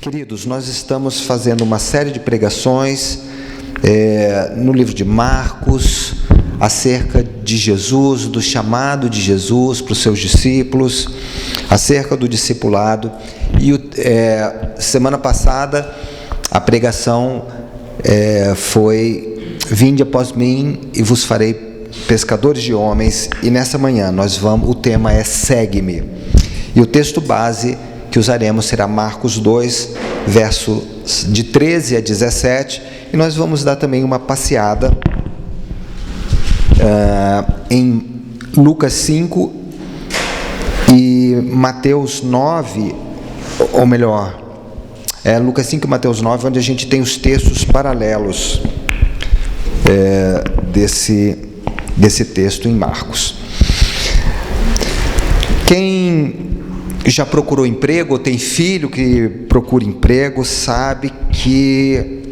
Queridos, nós estamos fazendo uma série de pregações no livro de Marcos, acerca de Jesus, do chamado de Jesus para os seus discípulos, acerca do discipulado. E semana passada a pregação foi: vinde após mim e vos farei pescadores de homens. E nessa manhã o tema é segue-me. E o texto base que usaremos será Marcos 2, versos de 13 a 17, e nós vamos dar também uma passeada em Lucas 5 e Mateus 9, ou melhor, Lucas 5 e Mateus 9, onde a gente tem os textos paralelos desse texto em Marcos. Quem já procurou emprego, ou tem filho que procura emprego, sabe que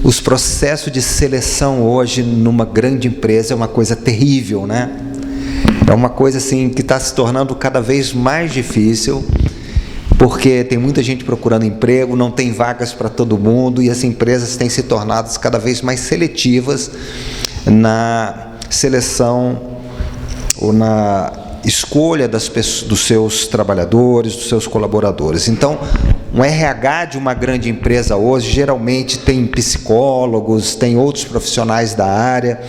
os processos de seleção hoje numa grande empresa é uma coisa terrível, né? É uma coisa assim que está se tornando cada vez mais difícil, porque tem muita gente procurando emprego, não tem vagas para todo mundo, e as empresas têm se tornado cada vez mais seletivas na seleção ou na escolha dos seus trabalhadores, dos seus colaboradores. Então, um RH de uma grande empresa hoje geralmente tem psicólogos, tem outros profissionais da área,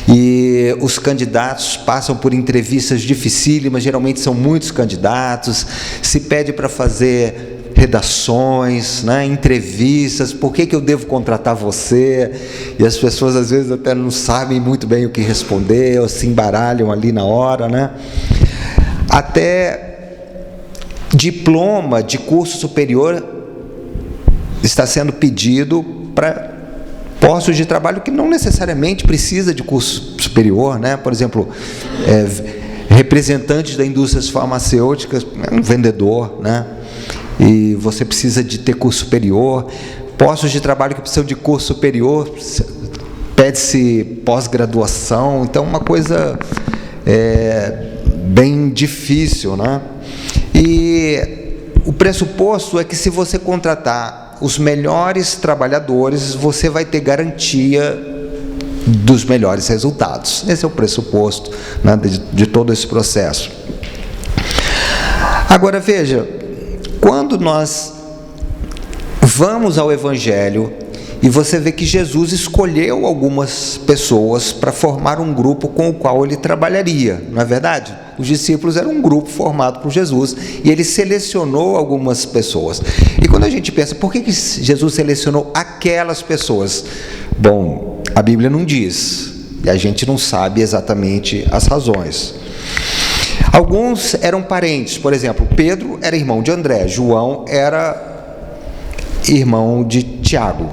e os candidatos passam por entrevistas dificílimas, geralmente são muitos candidatos, se pede para fazer redações, né, entrevistas, por que eu devo contratar você? E as pessoas às vezes até não sabem muito bem o que responder, ou se embaralham ali na hora, né? Até diploma de curso superior está sendo pedido para postos de trabalho que não necessariamente precisa de curso superior, né? Por exemplo, representantes da indústria farmacêutica, um vendedor, né? E você precisa de ter curso superior. Postos de trabalho que precisam de curso superior, pede-se pós-graduação. Então, uma coisa bem difícil, né? E o pressuposto é que, se você contratar os melhores trabalhadores, você vai ter garantia dos melhores resultados. Esse é o pressuposto, né, de todo esse processo. Agora, veja, quando nós vamos ao Evangelho e você vê que Jesus escolheu algumas pessoas para formar um grupo com o qual ele trabalharia, não é verdade? Os discípulos eram um grupo formado por Jesus e ele selecionou algumas pessoas. E quando a gente pensa, por que Jesus selecionou aquelas pessoas? Bom, a Bíblia não diz, e a gente não sabe exatamente as razões. Alguns eram parentes, por exemplo, Pedro era irmão de André, João era irmão de Tiago.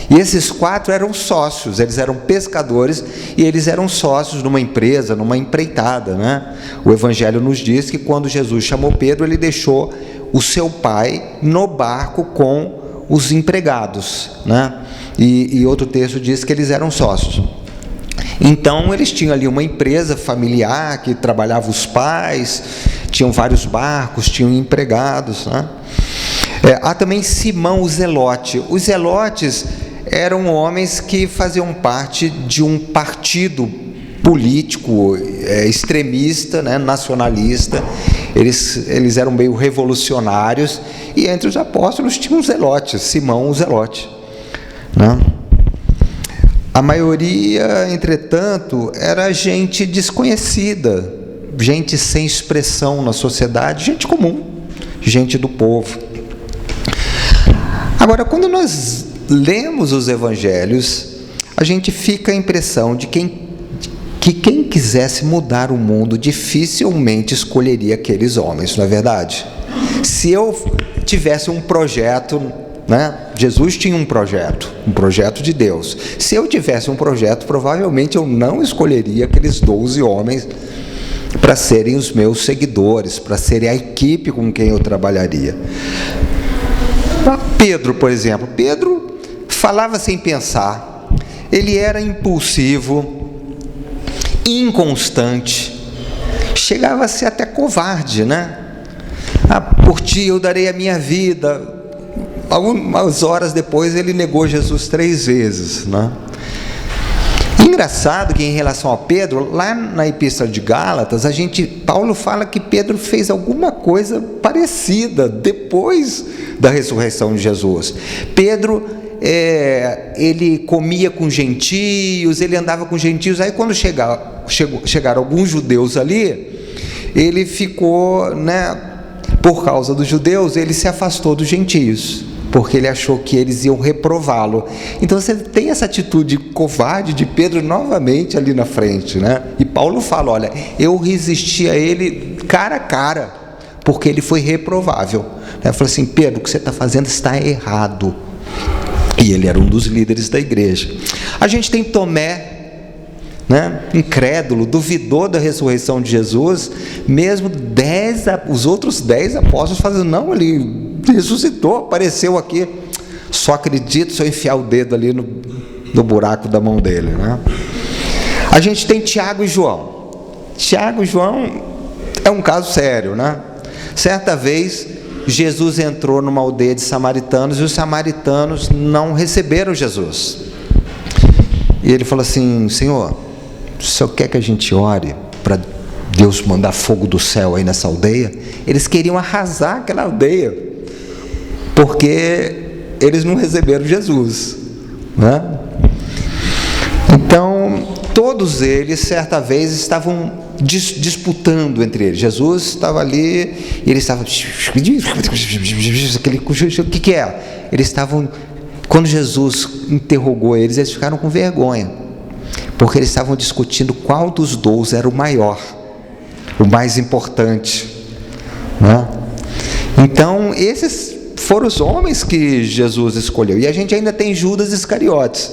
E esses 4 eram sócios, eles eram pescadores e eles eram sócios numa empresa, numa empreitada, né? O Evangelho nos diz que quando Jesus chamou Pedro, ele deixou o seu pai no barco com os empregados, né? E outro texto diz que eles eram sócios. Então, eles tinham ali uma empresa familiar que trabalhava os pais, tinham vários barcos, tinham empregados, né? Há também Simão, o Zelote. Os Zelotes eram homens que faziam parte de um partido político extremista, né, nacionalista. Eles eram meio revolucionários, e entre os apóstolos tinha um Zelote, Simão, o Zelote, né? A maioria, entretanto, era gente desconhecida, gente sem expressão na sociedade, gente comum, gente do povo. Agora, quando nós lemos os evangelhos, a gente fica a impressão de que quem quisesse mudar o mundo dificilmente escolheria aqueles homens, não é verdade? Se eu tivesse um projeto, né? Jesus tinha um projeto de Deus. Se eu tivesse um projeto, provavelmente eu não escolheria aqueles 12 homens para serem os meus seguidores, para serem a equipe com quem eu trabalharia. Pedro, por exemplo, Pedro falava sem pensar, ele era impulsivo, inconstante, chegava a ser até covarde, né? Por ti eu darei a minha vida. algumas horas depois ele negou Jesus 3 vezes, né? Engraçado que em relação a Pedro, lá na Epístola de Gálatas, Paulo fala que Pedro fez alguma coisa parecida depois da ressurreição de Jesus. Pedro, ele comia com gentios, ele andava com gentios, aí quando chegaram alguns judeus ali, ele ficou, né, por causa dos judeus, ele se afastou dos gentios, porque ele achou que eles iam reprová-lo. Então você tem essa atitude covarde de Pedro novamente ali na frente, né? E Paulo fala, olha, eu resisti a ele cara a cara, porque ele foi reprovável. Ele falou assim, Pedro, o que você está fazendo está errado. E ele era um dos líderes da igreja. A gente tem Tomé, né, incrédulo, duvidou da ressurreição de Jesus, mesmo os outros 10 apóstolos fazendo, não, ele ressuscitou, apareceu aqui, só acredito se eu enfiar o dedo ali no buraco da mão dele, né? A gente tem Tiago e João. Tiago e João é um caso sério, né? Certa vez Jesus entrou numa aldeia de samaritanos e os samaritanos não receberam Jesus. E ele falou assim, Senhor, o Senhor quer que a gente ore para Deus mandar fogo do céu aí nessa aldeia? Eles queriam arrasar aquela aldeia, porque eles não receberam Jesus, né? Então, todos eles, certa vez, estavam disputando entre eles. Jesus estava ali, e eles estavam... O que é? Eles estavam... Quando Jesus interrogou eles, eles ficaram com vergonha, porque eles estavam discutindo qual dos 12 era o maior, o mais importante, né? Então, esses foram os homens que Jesus escolheu. E a gente ainda tem Judas Iscariotes,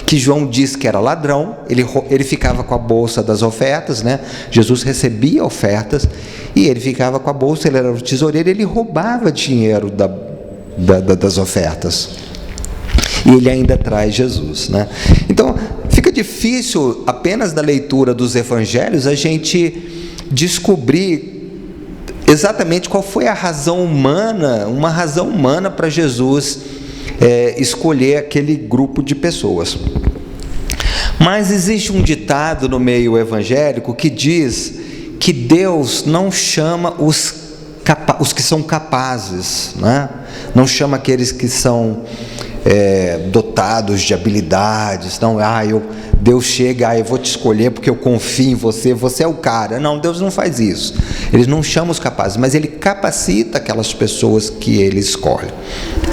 que João diz que era ladrão, ele ficava com a bolsa das ofertas, né? Jesus recebia ofertas, e ele ficava com a bolsa, ele era o tesoureiro, ele roubava dinheiro das ofertas. E ele ainda traz Jesus, né? Então, fica difícil, apenas da leitura dos evangelhos, a gente descobrir exatamente qual foi a razão humana, uma razão humana para Jesus escolher aquele grupo de pessoas. Mas existe um ditado no meio evangélico que diz que Deus não chama os que são capazes, né? Não chama aqueles que são dotados de habilidades, não, Deus chega, eu vou te escolher porque eu confio em você, você é o cara. Não, Deus não faz isso. Ele não chama os capazes, mas Ele capacita aquelas pessoas que Ele escolhe,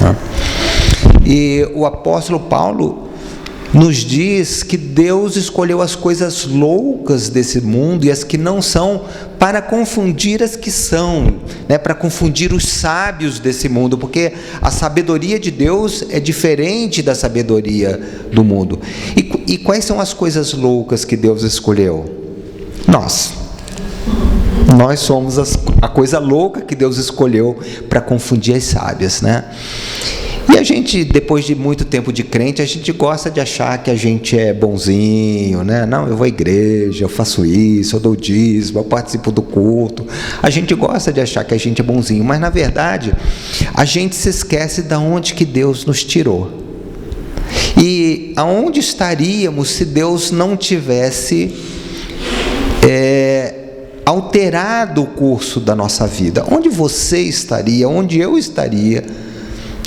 né? E o apóstolo Paulo nos diz que Deus escolheu as coisas loucas desse mundo e as que não são, para confundir as que são, né? Para confundir os sábios desse mundo, porque a sabedoria de Deus é diferente da sabedoria do mundo. E quais são as coisas loucas que Deus escolheu? Nós somos a coisa louca que Deus escolheu para confundir as sábias, né? E a gente, depois de muito tempo de crente, a gente gosta de achar que a gente é bonzinho, né? Não, eu vou à igreja, eu faço isso, eu dou dízimo, eu participo do culto. A gente gosta de achar que a gente é bonzinho, mas na verdade, a gente se esquece de onde que Deus nos tirou. E aonde estaríamos se Deus não tivesse alterado o curso da nossa vida? Onde você estaria, onde eu estaria,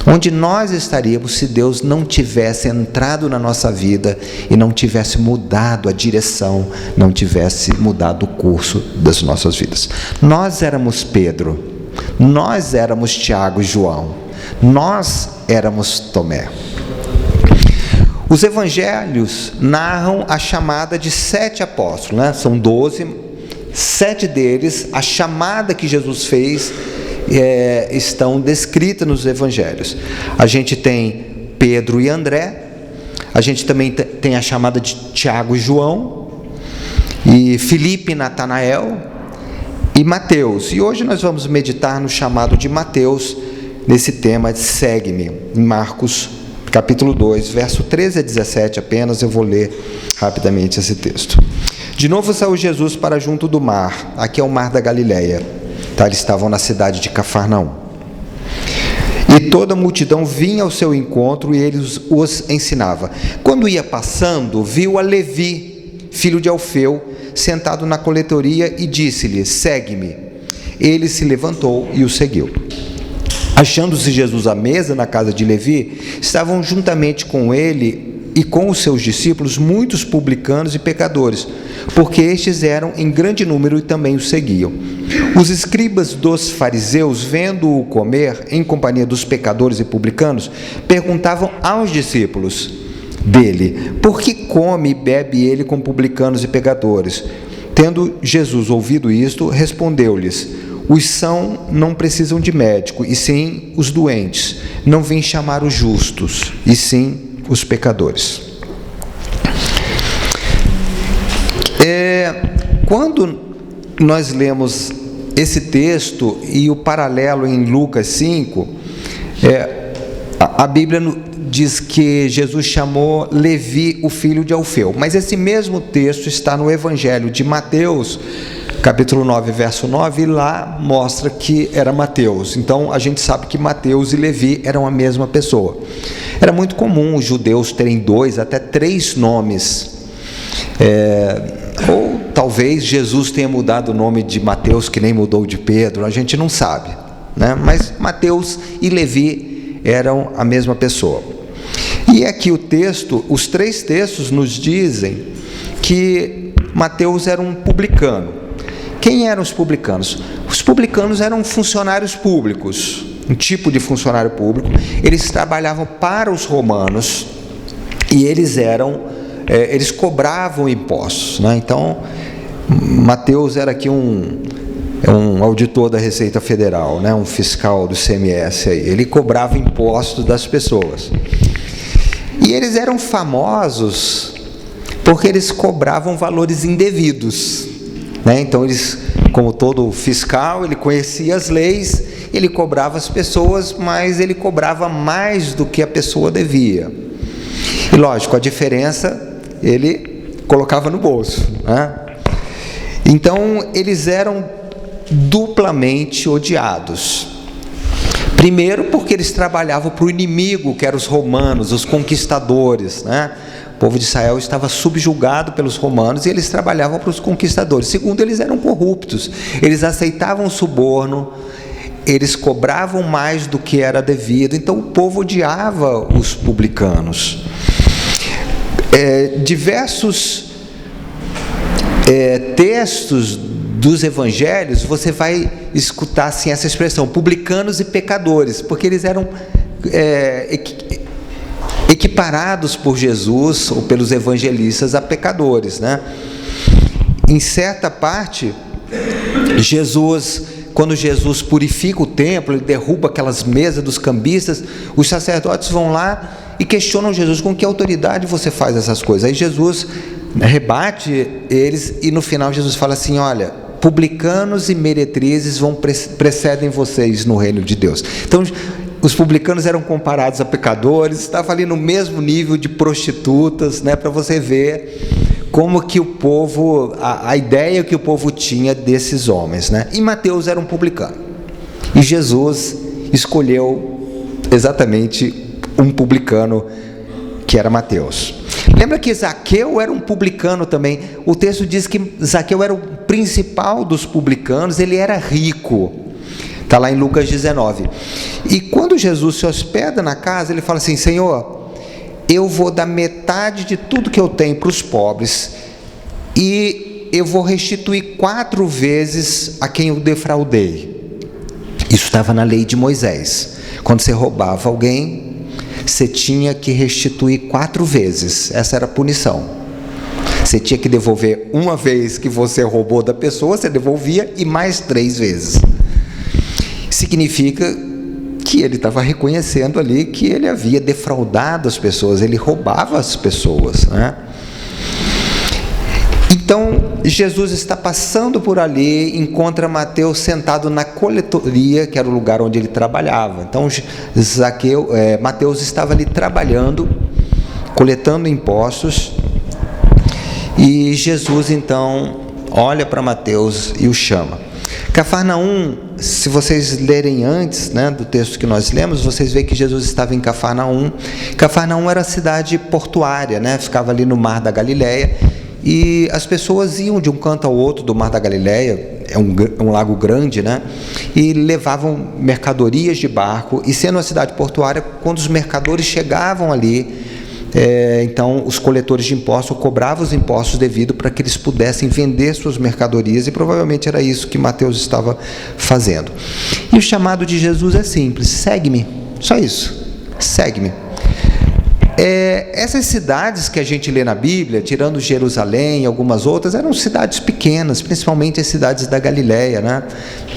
onde nós estaríamos se Deus não tivesse entrado na nossa vida e não tivesse mudado a direção, não tivesse mudado o curso das nossas vidas? Nós éramos Pedro, nós éramos Tiago e João, nós éramos Tomé. Os evangelhos narram a chamada de 7 apóstolos, né? São 12, 7 deles, a chamada que Jesus fez, estão descritas nos evangelhos. A gente tem Pedro e André, a gente também tem a chamada de Tiago e João, e Filipe e Natanael, e Mateus. E hoje nós vamos meditar no chamado de Mateus, nesse tema de segue-me, em Marcos capítulo 2, verso 13 a 17 apenas. Eu vou ler rapidamente esse texto. De novo saiu Jesus para junto do mar. Aqui é o mar da Galileia, tá? Eles estavam na cidade de Cafarnaum. E toda a multidão vinha ao seu encontro e ele os ensinava. Quando ia passando, viu a Levi, filho de Alfeu, sentado na coletoria e disse-lhe: segue-me. Ele se levantou e o seguiu. Achando-se Jesus à mesa na casa de Levi, estavam juntamente com ele e com os seus discípulos muitos publicanos e pecadores, porque estes eram em grande número e também o seguiam. Os escribas dos fariseus, vendo-o comer em companhia dos pecadores e publicanos, perguntavam aos discípulos dele: por que come e bebe ele com publicanos e pecadores? Tendo Jesus ouvido isto, respondeu-lhes: os sãos não precisam de médico, e sim os doentes. Não vim chamar os justos, e sim os pecadores. Quando nós lemos esse texto e o paralelo em Lucas 5, a Bíblia diz que Jesus chamou Levi, o filho de Alfeu, mas esse mesmo texto está no Evangelho de Mateus, capítulo 9, verso 9, e lá mostra que era Mateus. Então a gente sabe que Mateus e Levi eram a mesma pessoa. Era muito comum os judeus terem 2 até 3 nomes, ou talvez Jesus tenha mudado o nome de Mateus, que nem mudou de Pedro, a gente não sabe, né? Mas Mateus e Levi eram a mesma pessoa. E aqui o texto, os 3 textos nos dizem que Mateus era um publicano. Quem eram os publicanos? Os publicanos eram funcionários públicos, um tipo de funcionário público. Eles trabalhavam para os romanos e eles cobravam impostos, né? Então, Mateus era aqui um auditor da Receita Federal, né? Um fiscal do CMS aí. Ele cobrava impostos das pessoas. E eles eram famosos porque eles cobravam valores indevidos, né? Então eles, como todo fiscal, ele conhecia as leis, ele cobrava as pessoas, mas ele cobrava mais do que a pessoa devia. E lógico, a diferença ele colocava no bolso, né? Então eles eram duplamente odiados. Primeiro porque eles trabalhavam para o inimigo, que eram os romanos, os conquistadores, né? O povo de Israel estava subjugado pelos romanos e eles trabalhavam para os conquistadores. Segundo, eles eram corruptos, eles aceitavam suborno, eles cobravam mais do que era devido. Então o povo odiava os publicanos. Diversos textos dos evangelhos, você vai escutar assim, essa expressão, publicanos e pecadores, porque eles eram equiparados por Jesus ou pelos evangelistas a pecadores, né? Em certa parte, quando Jesus purifica o templo, ele derruba aquelas mesas dos cambistas, os sacerdotes vão lá e questionam Jesus: com que autoridade você faz essas coisas? Aí Jesus rebate eles e no final Jesus fala assim: olha, publicanos e meretrizes precedem vocês no reino de Deus. Então os publicanos eram comparados a pecadores, estava ali no mesmo nível de prostitutas, né? Para você ver como que o povo, a ideia que o povo tinha desses homens, né? E Mateus era um publicano, e Jesus escolheu exatamente um publicano, que era Mateus. Lembra que Zaqueu era um publicano também. O texto diz que Zaqueu era o principal dos publicanos, ele era rico. Está lá em Lucas 19. E quando Jesus se hospeda na casa, ele fala assim: Senhor, eu vou dar metade de tudo que eu tenho para os pobres, e eu vou restituir 4 vezes a quem eu defraudei. Isso estava na lei de Moisés. Quando você roubava alguém, você tinha que restituir 4 vezes. Essa era a punição. Você tinha que devolver uma vez que você roubou da pessoa, você devolvia, e mais 3 vezes. Significa que ele estava reconhecendo ali que ele havia defraudado as pessoas, ele roubava as pessoas, né? Então Jesus está passando por ali, encontra Mateus sentado na coletoria, que era o lugar onde ele trabalhava. Então Mateus estava ali trabalhando, coletando impostos, e Jesus então olha para Mateus e o chama. Cafarnaum se vocês lerem antes, né, do texto que nós lemos, vocês veem que Jesus estava em Cafarnaum. Cafarnaum era a cidade portuária, né, ficava ali no Mar da Galileia, e as pessoas iam de um canto ao outro do Mar da Galileia, é um lago grande, né, e levavam mercadorias de barco, e sendo uma cidade portuária, quando os mercadores chegavam ali, então os coletores de impostos cobravam os impostos devido para que eles pudessem vender suas mercadorias, e provavelmente era isso que Mateus estava fazendo. E o chamado de Jesus é simples: segue-me, só isso, segue-me. Essas cidades que a gente lê na Bíblia, tirando Jerusalém e algumas outras, eram cidades pequenas, principalmente as cidades da Galileia, né?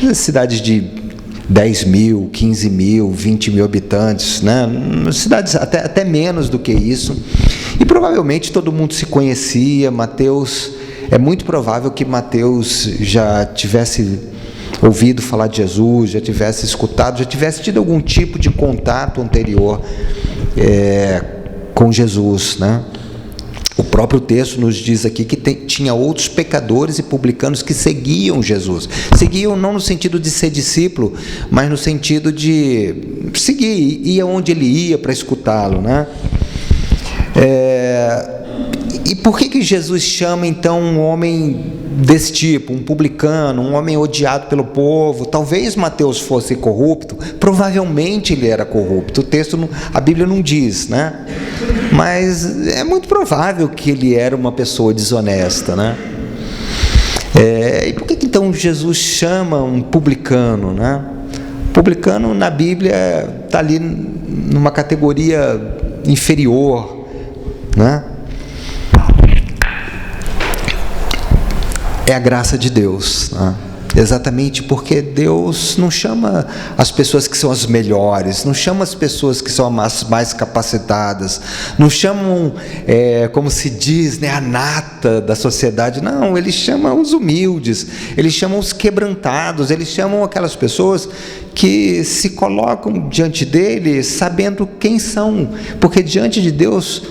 As cidades de 10 mil, 15 mil, 20 mil habitantes, né? Cidades até menos do que isso, e provavelmente todo mundo se conhecia. Mateus, é muito provável que Mateus já tivesse ouvido falar de Jesus, já tivesse escutado, já tivesse tido algum tipo de contato anterior com Jesus, né? O próprio texto nos diz aqui que tinha outros pecadores e publicanos que seguiam Jesus. Seguiam não no sentido de ser discípulo, mas no sentido de seguir, ia onde ele ia para escutá-lo, né? E por que Jesus chama então um homem desse tipo, um publicano, um homem odiado pelo povo? Talvez Mateus fosse corrupto, provavelmente ele era corrupto. O texto, a Bíblia não diz, né? Mas é muito provável que ele era uma pessoa desonesta, né? E por que então Jesus chama um publicano, né? Publicano na Bíblia está ali numa categoria inferior, né? É a graça de Deus, né? Exatamente porque Deus não chama as pessoas que são as melhores, não chama as pessoas que são as mais capacitadas, não chamam, como se diz, né, a nata da sociedade. Não, ele chama os humildes, ele chama os quebrantados, ele chama aquelas pessoas que se colocam diante dele sabendo quem são, porque diante de Deus,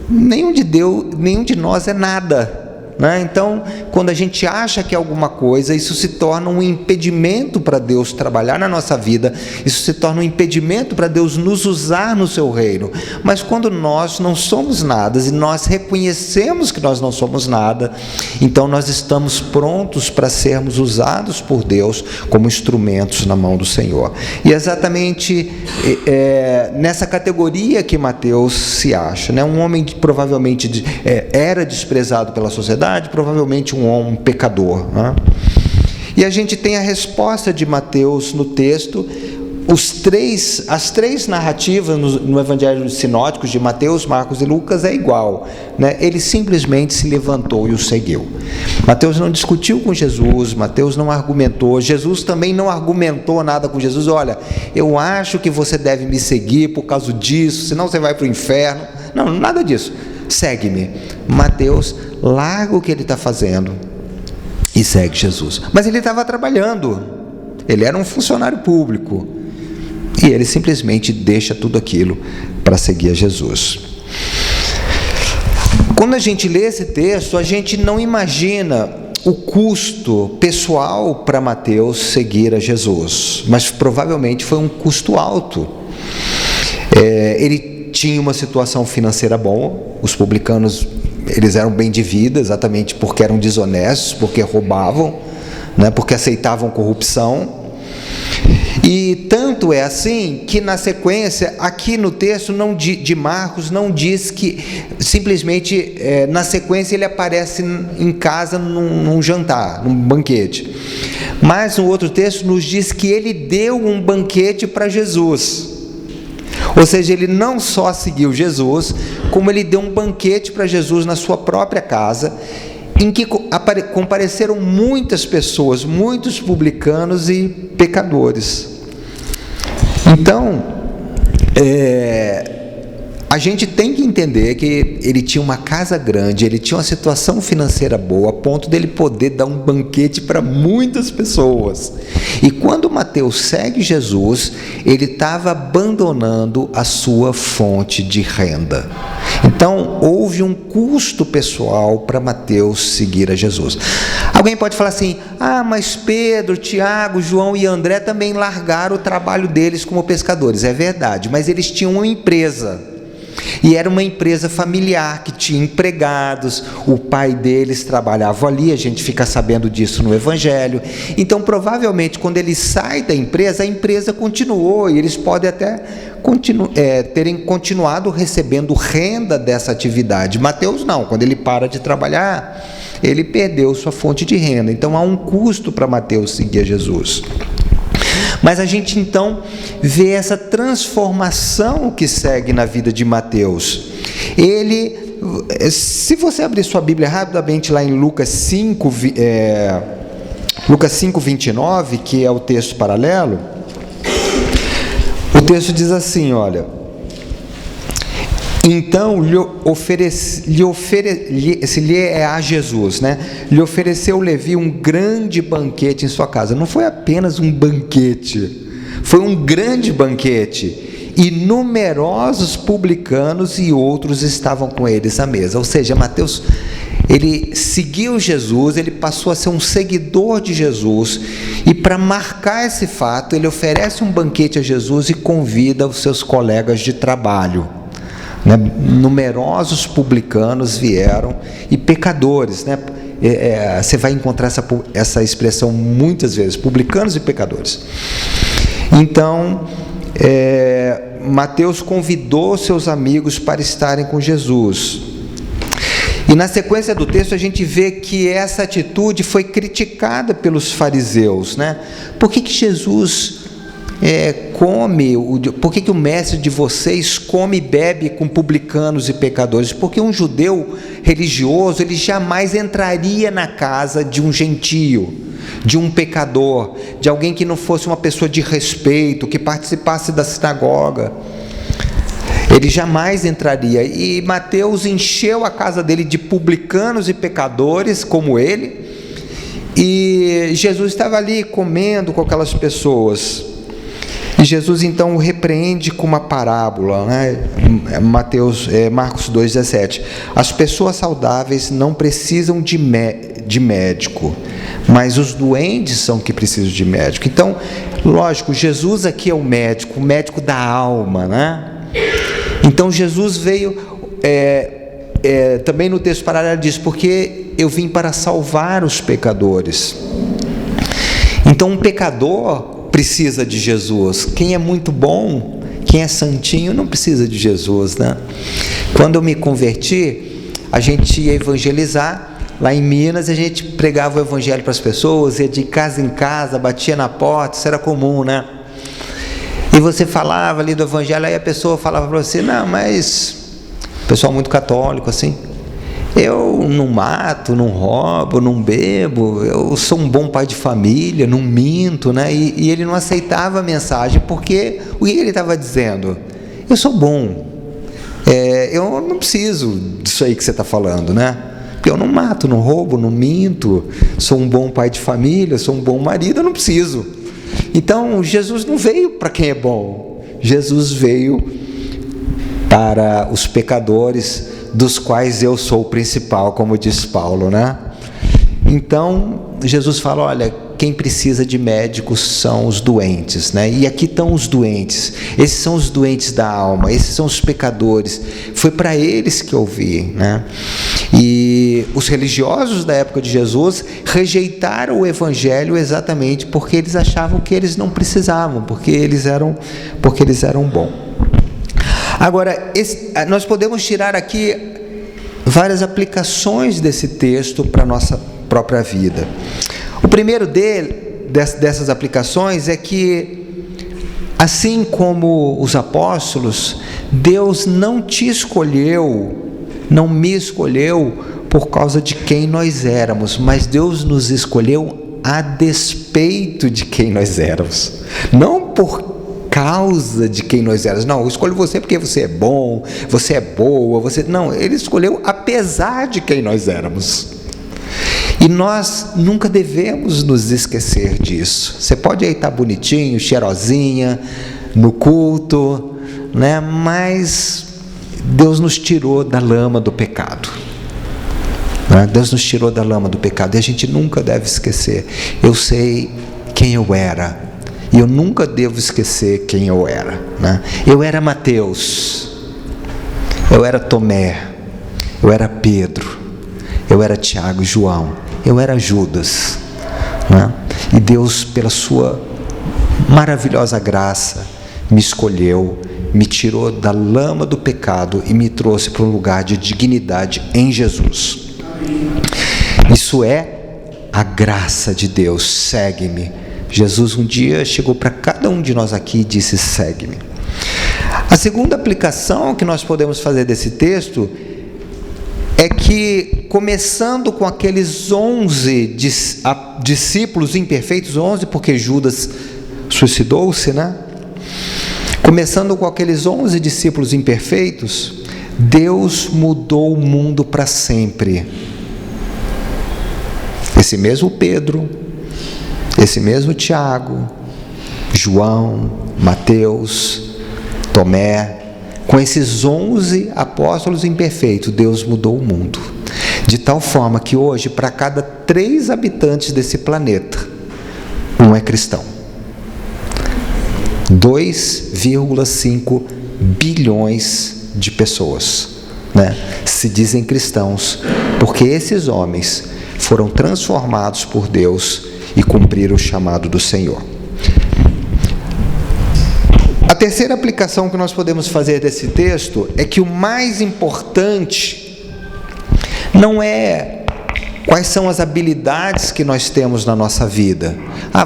nenhum de nós é nada, né? Então, quando a gente acha que é alguma coisa, isso se torna um impedimento para Deus trabalhar na nossa vida, isso se torna um impedimento para Deus nos usar no seu reino. Mas quando nós não somos nada e nós reconhecemos que nós não somos nada, então nós estamos prontos para sermos usados por Deus como instrumentos na mão do Senhor. E é exatamente nessa categoria que Mateus se acha, né? Um homem que provavelmente era desprezado pela sociedade, provavelmente um pecador, né? E a gente tem a resposta de Mateus no texto. As três narrativas no Evangelho sinóticos de Mateus, Marcos e Lucas é igual, né? Ele simplesmente se levantou e o seguiu. Mateus não discutiu com Jesus, Mateus não argumentou, Jesus também não argumentou nada com Jesus. Olha, eu acho que você deve me seguir por causa disso, senão você vai para o inferno. Não, nada disso. Segue-me. Mateus larga o que ele está fazendo e segue Jesus. Mas ele estava trabalhando, ele era um funcionário público, e ele simplesmente deixa tudo aquilo para seguir a Jesus. Quando a gente lê esse texto, a gente não imagina o custo pessoal para Mateus seguir a Jesus, mas provavelmente foi um custo alto. Ele tinha uma situação financeira boa, os publicanos, eles eram bem de vida, exatamente porque eram desonestos, porque roubavam, né, porque aceitavam corrupção. E tanto é assim que na sequência, aqui no texto de Marcos, não diz que simplesmente na sequência ele aparece em casa num jantar, num banquete. Mas no outro texto nos diz que ele deu um banquete para Jesus. Ou seja, ele não só seguiu Jesus, como ele deu um banquete para Jesus na sua própria casa, em que compareceram muitas pessoas, muitos publicanos e pecadores. Então, a gente tem que entender que ele tinha uma casa grande, ele tinha uma situação financeira boa, a ponto dele poder dar um banquete para muitas pessoas. E quando Mateus segue Jesus, ele estava abandonando a sua fonte de renda. Então, houve um custo pessoal para Mateus seguir a Jesus. Alguém pode falar assim: ah, mas Pedro, Tiago, João e André também largaram o trabalho deles como pescadores. É verdade, mas eles tinham uma empresa, e era uma empresa familiar que tinha empregados, o pai deles trabalhava ali, a gente fica sabendo disso no Evangelho. Então provavelmente quando ele sai da empresa, a empresa continuou, e eles podem até terem continuado recebendo renda dessa atividade. Mateus não, quando ele para de trabalhar, ele perdeu sua fonte de renda. Então há um custo para Mateus seguir a Jesus. Mas a gente então vê essa transformação que segue na vida de Mateus. Ele, se você abrir sua Bíblia rapidamente lá em Lucas 5, 29, que é o texto paralelo, o texto diz assim, olha: então lhe ofereceu Levi um grande banquete em sua casa. Não foi apenas um banquete, foi um grande banquete, e numerosos publicanos e outros estavam com eles à mesa. Ou seja, Mateus, ele seguiu Jesus, ele passou a ser um seguidor de Jesus, e para marcar esse fato, ele oferece um banquete a Jesus e convida os seus colegas de trabalho. Numerosos publicanos vieram, e pecadores, você vai encontrar essa expressão muitas vezes, publicanos e pecadores. Então Mateus convidou seus amigos para estarem com Jesus, e na sequência do texto a gente vê que essa atitude foi criticada pelos fariseus, Por que Jesus por que o mestre de vocês come e bebe com publicanos e pecadores? Porque um judeu religioso, ele jamais entraria na casa de um gentio, de um pecador, de alguém que não fosse uma pessoa de respeito, que participasse da sinagoga. Ele jamais entraria. E Mateus encheu a casa dele de publicanos e pecadores como ele, e Jesus estava ali comendo com aquelas pessoas. E Jesus então o repreende com uma parábola, Marcos 2,17. As pessoas saudáveis não precisam de médico, mas os doentes são que precisam de médico. Então, lógico, Jesus aqui é o médico da alma, Então Jesus veio, também no texto paralelo diz: porque eu vim para salvar os pecadores. Então um pecador precisa de Jesus. Quem é muito bom, quem é santinho, não precisa de Jesus, Quando eu me converti, a gente ia evangelizar lá em Minas, a gente pregava o evangelho para as pessoas, ia de casa em casa, batia na porta, isso era comum, E você falava ali do evangelho, aí a pessoa falava para você: não, mas pessoal muito católico assim, eu não mato, não roubo, não bebo, eu sou um bom pai de família, não minto, E ele não aceitava a mensagem, porque o que ele estava dizendo? Eu sou bom, eu não preciso disso aí que você está falando, Porque eu não mato, não roubo, não minto, sou um bom pai de família, sou um bom marido, eu não preciso. Então Jesus não veio para quem é bom, Jesus veio para os pecadores, dos quais eu sou o principal, como diz Paulo, Então Jesus fala: olha, quem precisa de médicos são os doentes, E aqui estão os doentes, esses são os doentes da alma, esses são os pecadores, foi para eles que eu vim, E os religiosos da época de Jesus rejeitaram o evangelho exatamente porque eles achavam que eles não precisavam, porque eles eram bons. Agora, nós podemos tirar aqui várias aplicações desse texto para a nossa própria vida. O primeiro dessas aplicações é que, assim como os apóstolos, Deus não te escolheu, não me escolheu por causa de quem nós éramos, mas Deus nos escolheu a despeito de quem nós éramos, não por causa de quem nós éramos. Não, eu escolho você porque você é bom, você é boa, não, Ele escolheu apesar de quem nós éramos. E nós nunca devemos nos esquecer disso. Você pode aí estar bonitinho, cheirosinha, no culto, Mas Deus nos tirou da lama do pecado, Deus nos tirou da lama do pecado e a gente nunca deve esquecer. Eu sei quem eu era e eu nunca devo esquecer quem eu era. Eu era Mateus, eu era Tomé, eu era Pedro, eu era Tiago e João, eu era Judas. E Deus, pela sua maravilhosa graça, me escolheu, me tirou da lama do pecado e me trouxe para um lugar de dignidade em Jesus. Isso é a graça de Deus. Segue-me. Jesus um dia chegou para cada um de nós aqui e disse: segue-me. A segunda aplicação que nós podemos fazer desse texto é que, começando com aqueles 11 discípulos imperfeitos, 11 porque Judas suicidou-se, Começando com aqueles 11 discípulos imperfeitos, Deus mudou o mundo para sempre. Esse mesmo Pedro, esse mesmo Tiago, João, Mateus, Tomé, com esses 11 apóstolos imperfeitos, Deus mudou o mundo. De tal forma que hoje, para cada 3 habitantes desse planeta, um é cristão. 2,5 bilhões de pessoas, se dizem cristãos, porque esses homens foram transformados por Deus e cumpriram o chamado do Senhor. A terceira aplicação que nós podemos fazer desse texto é que o mais importante não é quais são as habilidades que nós temos na nossa vida.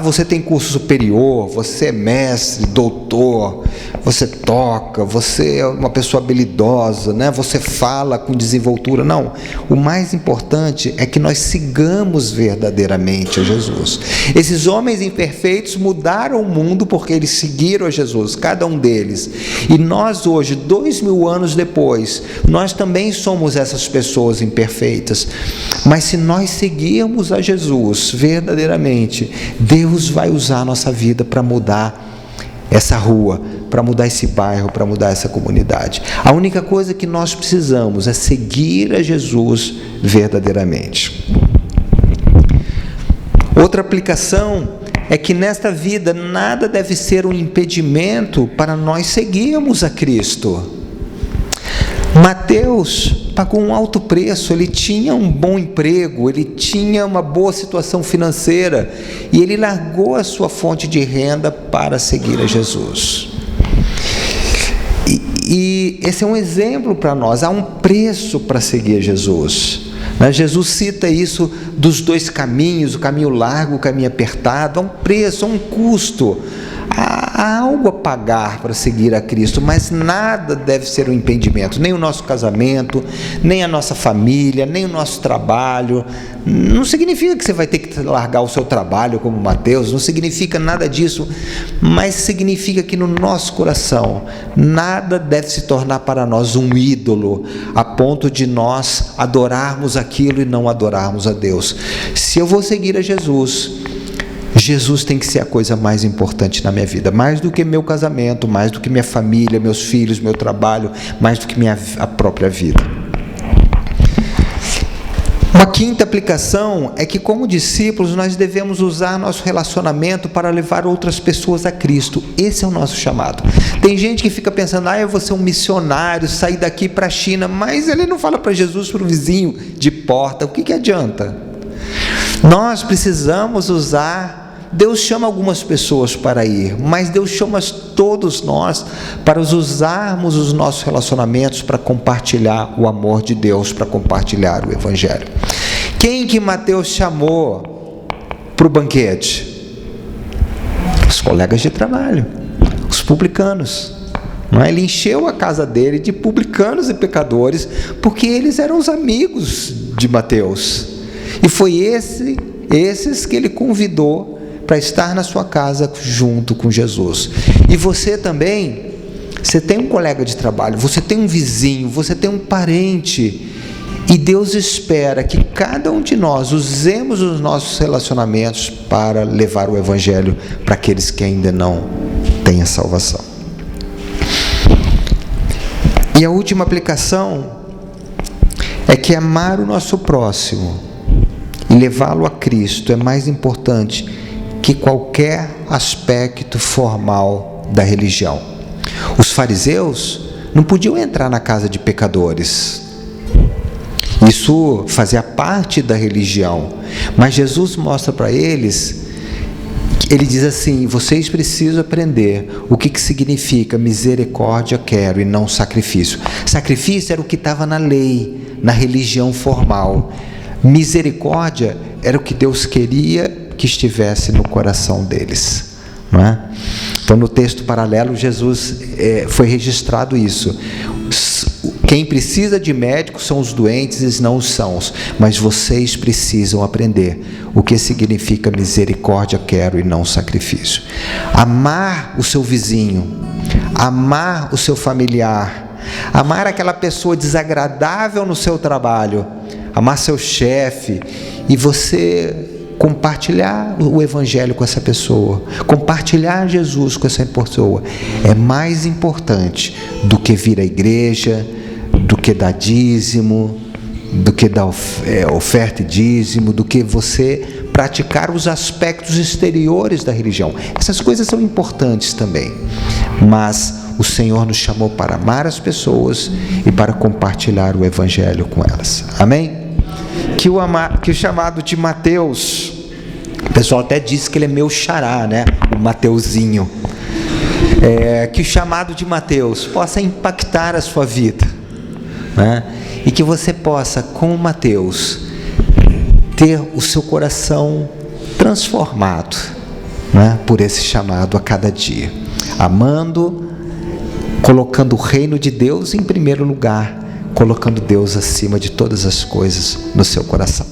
Você tem curso superior, você é mestre, doutor, você toca, você é uma pessoa habilidosa, você fala com desenvoltura. Não, o mais importante é que nós sigamos verdadeiramente a Jesus. Esses homens imperfeitos mudaram o mundo porque eles seguiram a Jesus, cada um deles. E nós hoje, 2000 anos depois, nós também somos essas pessoas imperfeitas. Mas se nós seguirmos a Jesus verdadeiramente, Deus vai usar a nossa vida para mudar essa rua, para mudar esse bairro, para mudar essa comunidade. A única coisa que nós precisamos é seguir a Jesus verdadeiramente. Outra aplicação é que nesta vida nada deve ser um impedimento para nós seguirmos a Cristo. Mateus pagou um alto preço, ele tinha um bom emprego, ele tinha uma boa situação financeira e ele largou a sua fonte de renda para seguir a Jesus. E esse é um exemplo para nós. Há um preço para seguir Jesus. Jesus cita isso dos 2 caminhos, o caminho largo, o caminho apertado. Há um preço, há um custo. Há algo a pagar para seguir a Cristo, mas nada deve ser um impedimento, nem o nosso casamento, nem a nossa família, nem o nosso trabalho. Não significa que você vai ter que largar o seu trabalho como Mateus, não significa nada disso, mas significa que no nosso coração nada deve se tornar para nós um ídolo, a ponto de nós adorarmos aquilo e não adorarmos a Deus. Se eu vou seguir a Jesus, Jesus tem que ser a coisa mais importante na minha vida, mais do que meu casamento, mais do que minha família, meus filhos, meu trabalho, mais do que a própria vida. Uma quinta aplicação é que, como discípulos, nós devemos usar nosso relacionamento para levar outras pessoas a Cristo. Esse é o nosso chamado. Tem gente que fica pensando: eu vou ser um missionário, sair daqui para a China, mas ele não fala para Jesus, para o vizinho de porta. O que adianta? Nós precisamos usar. Deus chama algumas pessoas para ir, mas Deus chama todos nós para usarmos os nossos relacionamentos para compartilhar o amor de Deus, para compartilhar o Evangelho. Quem que Mateus chamou para o banquete? Os colegas de trabalho, os publicanos. Ele encheu a casa dele de publicanos e pecadores, porque eles eram os amigos de Mateus. E foi esses que ele convidou para estar na sua casa junto com Jesus. E você também, você tem um colega de trabalho, você tem um vizinho, você tem um parente, e Deus espera que cada um de nós usemos os nossos relacionamentos para levar o Evangelho para aqueles que ainda não têm a salvação. E a última aplicação é que amar o nosso próximo e levá-lo a Cristo é mais importante que qualquer aspecto formal da religião. Os fariseus não podiam entrar na casa de pecadores. Isso fazia parte da religião. Mas Jesus mostra para eles, ele diz assim: vocês precisam aprender o que significa misericórdia quero e não sacrifício. Sacrifício era o que estava na lei, na religião formal. Misericórdia era o que Deus queria que estivesse no coração deles, não é? Então, no texto paralelo, Jesus foi registrado isso. Quem precisa de médico são os doentes e não os sãos, mas vocês precisam aprender o que significa misericórdia quero e não sacrifício. Amar o seu vizinho, amar o seu familiar, amar aquela pessoa desagradável no seu trabalho, amar seu chefe, e você compartilhar o evangelho com essa pessoa, compartilhar Jesus com essa pessoa, é mais importante do que vir à igreja, do que dar dízimo, do que dar oferta e dízimo, do que você praticar os aspectos exteriores da religião. Essas coisas são importantes também, mas o Senhor nos chamou para amar as pessoas e para compartilhar o evangelho com elas. Amém? Que o chamado de Mateus, o pessoal até disse que ele é meu xará, né? O Mateuzinho. Que o chamado de Mateus possa impactar a sua vida, né? E que você possa, com Mateus, ter o seu coração transformado, né? Por esse chamado a cada dia, amando, colocando o reino de Deus em primeiro lugar, colocando Deus acima de todas as coisas no seu coração.